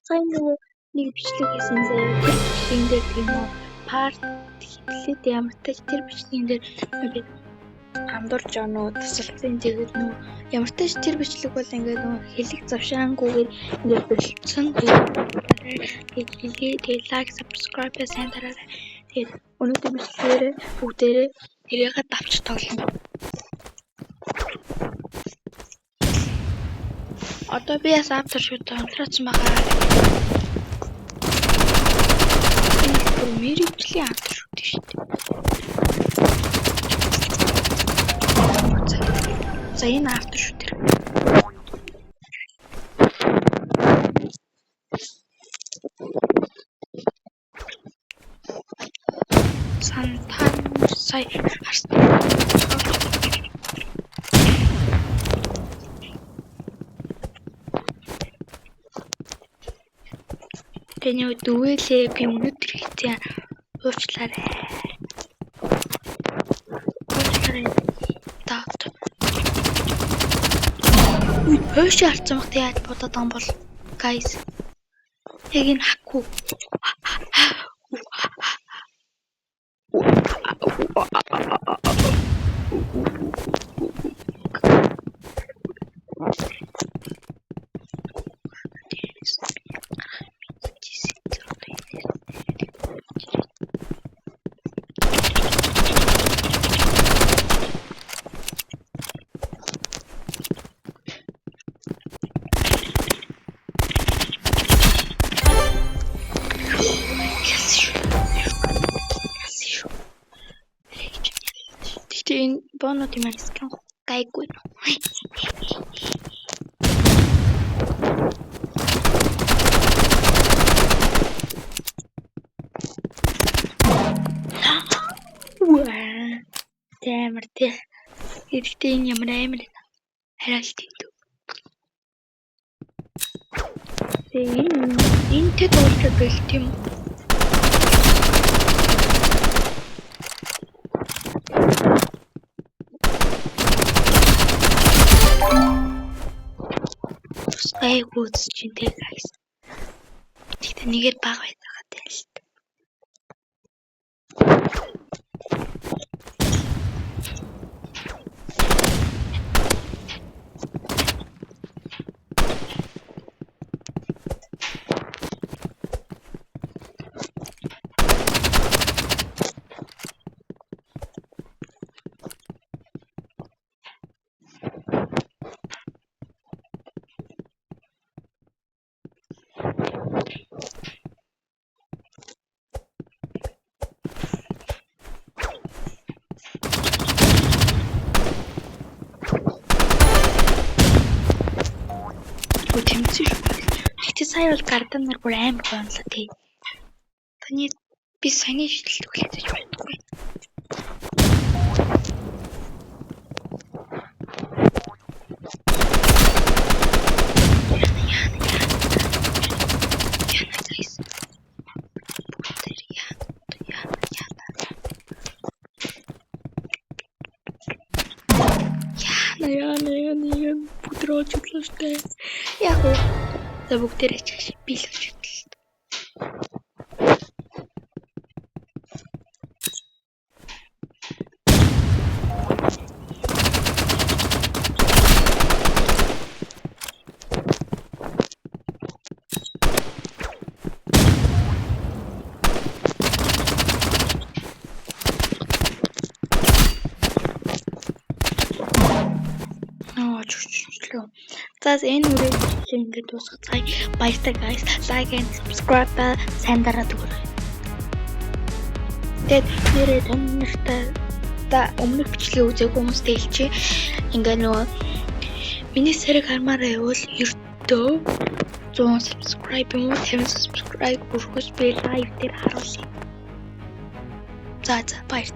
Сая нөгөө нэг бичлэг хийсэн заяа. Тэр бичлэгэн дээр тийм үү парт хэлээд ямар ч тач тэр бичлэгэн дээр ингээд андуурж оноо тусалсан тэгээд нөгөө ямар ч тач тэр бичлэг бол ингээд нөгөө хэлэг завшаангүйгээр ингээд болцсон. Тэгээд хэлээ тэгээд лайк subscribe сайн дараарай. Тэгээд өнөөдөр бичлэгээрээ бүгдээрээ тэрийгээ давч тоглоно. Одоо би яс автор шууд онцлоосон байгаа. Мэрэгжлийн автор шууд шүү дээ. За энэ автор шүү дээ. Сантан сая харсан. Тэний дүүэлээ би өнөдөр хийсэн уучлаарай. Тат. Хөөш харцсан бахт яаж бодоод ам бол guys. Яг энэ хакку. Энэ бонод юм скан гайгүй. Тэмэр тэ. Эдгээр энэ ямар амар харалт юм. Энэ тэд уулзах бэлт юм. Гүйц чинь тэг guys. Тэгтээ нэгээр баг байдаг хаа л. Сая бол гарданаар бүр амар гонлоо тий. Таны би саяны шилэлт хүлээж байдаггүй. Яна бүдрооч утлаштай. Яг за бүгдээрээ чагш би л гэж бодлоо. За энэ үргэлж ингээд дуусгацгаая. Баярлалаа guys. Like and subscribe сайн дараад өгөөрэй. Тэгээд нэрээ томнортой та өмнөх бичлэгийг үзээгүй хүмүүстэй хэлчихье. Ингээ нөгөө миний сэрэг хармаараа явал ердөө 100 subscribe юм уу 50 subscribe хүрэх би live дээр харуулъя. За баярлалаа.